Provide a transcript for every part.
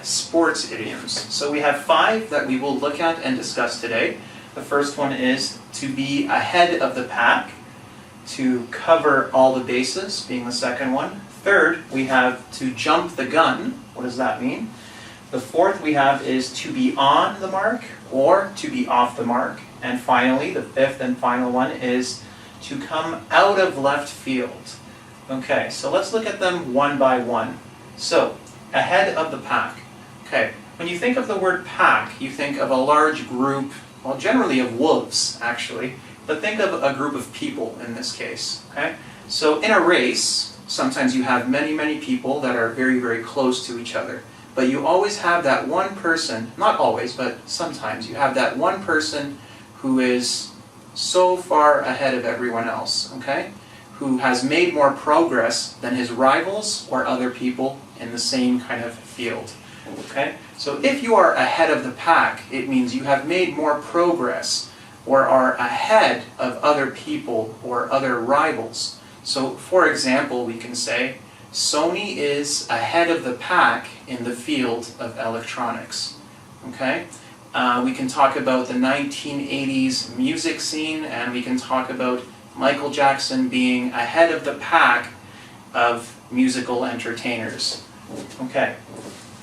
sports idioms. So we have 5 that we will look at and discuss today. The first one is to be ahead of the pack, to cover all the bases, being the second one. Third, we have to jump the gun. What does that mean? The fourth we have is to be on the mark or to be off the mark. And finally, the fifth and final one is to come out of left field. Okay, so let's look at them one by one. So, ahead of the pack. Okay, when you think of the word pack, you think of a large group, well, generally of wolves, actually, but think of a group of people in this case. Okay, so in a race, sometimes you have many, many people that are very, very close to each other. But you always have that one person, not always, but sometimes you have that one person who is so far ahead of everyone else, okay? Who has made more progress than his rivals or other people in the same kind of field, okay? So if you are ahead of the pack, it means you have made more progress or are ahead of other people or other rivals. So for example, we can say, Sony is ahead of the pack in the field of electronics, okay? We can talk about the 1980s music scene, and we can talk about Michael Jackson being ahead of the pack of musical entertainers. Okay,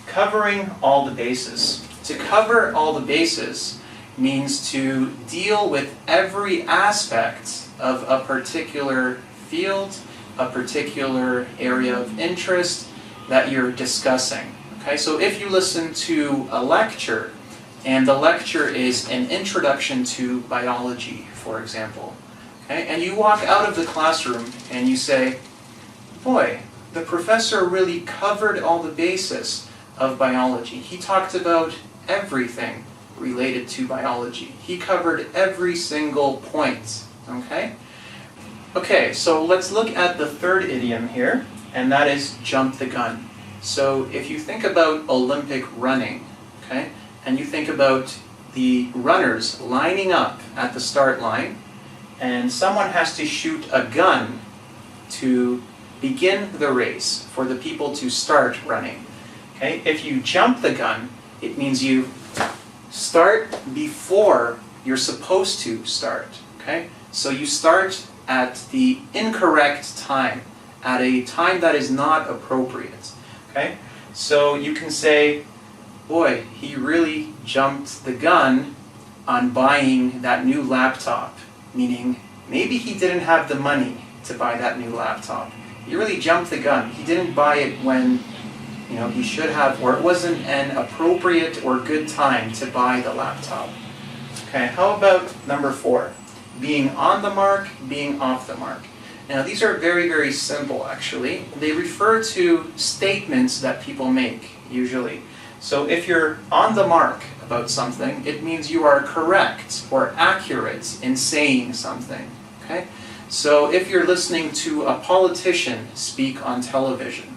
covering all the bases. To cover all the bases means to deal with every aspect of a particular field, a particular area of interest that you're discussing. Okay, so if you listen to a lecture, and the lecture is an introduction to biology, for example, okay, and you walk out of the classroom and you say, boy, the professor really covered all the bases of biology. He talked about everything related to biology. He covered every single point, okay? Okay, so let's look at the third idiom here, and that is jump the gun. So if you think about Olympic running, okay, and you think about the runners lining up at the start line, and someone has to shoot a gun to begin the race for the people to start running. Okay? If you jump the gun, it means you start before you're supposed to start. Okay? So you start at the incorrect time, at a time that is not appropriate. Okay? So you can say, boy, he really jumped the gun on buying that new laptop, meaning maybe he didn't have the money to buy that new laptop. He really jumped the gun. He didn't buy it when, he should have, or it wasn't an appropriate or good time to buy the laptop. Okay, how about number 4? Being on the mark, being off the mark. Now these are very, very simple actually. They refer to statements that people make, usually. So if you're on the mark about something, it means you are correct or accurate in saying something. Okay? So if you're listening to a politician speak on television,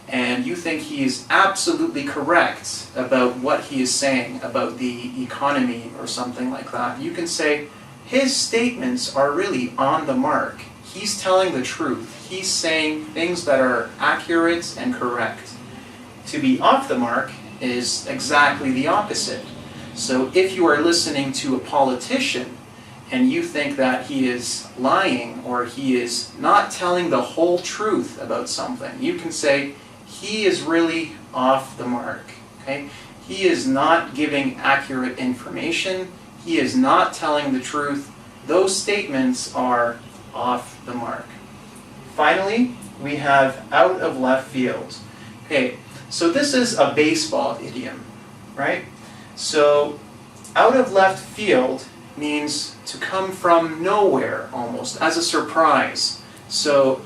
and you think he is absolutely correct about what he is saying about the economy or something like that, you can say, his statements are really on the mark. He's telling the truth. He's saying things that are accurate and correct. To be off the mark is exactly the opposite. So if you are listening to a politician and you think that he is lying or he is not telling the whole truth about something, you can say he is really off the mark. Okay? He is not giving accurate information. He is not telling the truth. Those statements are off the mark. Finally, we have out of left field. Okay, so this is a baseball idiom, right? So out of left field means to come from nowhere almost, as a surprise. So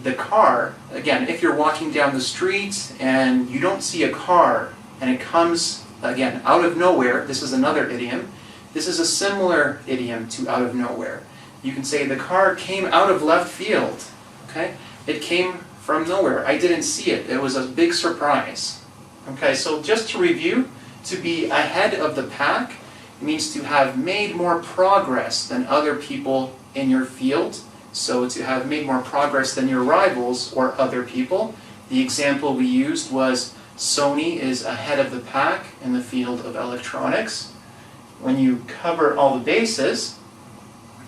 the car, again, if you're walking down the street and you don't see a car and it comes, again, out of nowhere, this is another idiom. This is a similar idiom to out of nowhere. You can say the car came out of left field, okay? It came from nowhere. I didn't see it. It was a big surprise. Okay, so just to review, to be ahead of the pack means to have made more progress than other people in your field. So to have made more progress than your rivals or other people. The example we used was Sony is ahead of the pack in the field of electronics. When you cover all the bases,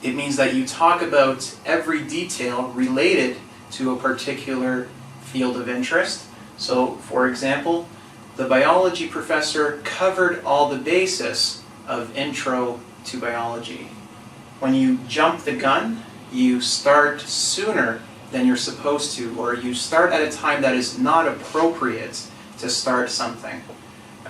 it means that you talk about every detail related to a particular field of interest. So, for example, the biology professor covered all the bases of intro to biology. When you jump the gun, you start sooner than you're supposed to, or you start at a time that is not appropriate to start something.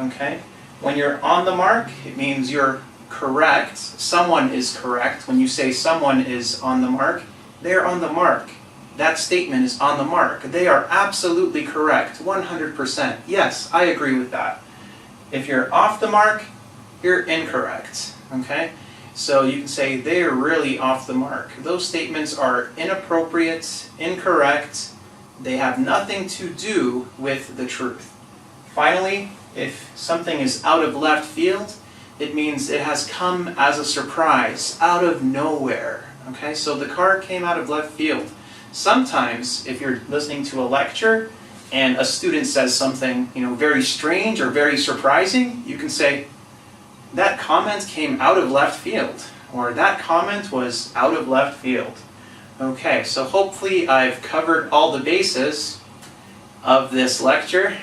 Okay? When you're on the mark, it means you're correct. Someone is correct. When you say someone is on the mark, they're on the mark. That statement is on the mark. They are absolutely correct, 100%. Yes, I agree with that. If you're off the mark, you're incorrect. Okay? So you can say they are really off the mark. Those statements are inappropriate, incorrect. They have nothing to do with the truth. Finally, if something is out of left field, it means it has come as a surprise, out of nowhere. Okay, so the car came out of left field. Sometimes, if you're listening to a lecture and a student says something, very strange or very surprising, you can say, that comment came out of left field, or that comment was out of left field. Okay, so hopefully I've covered all the bases of this lecture.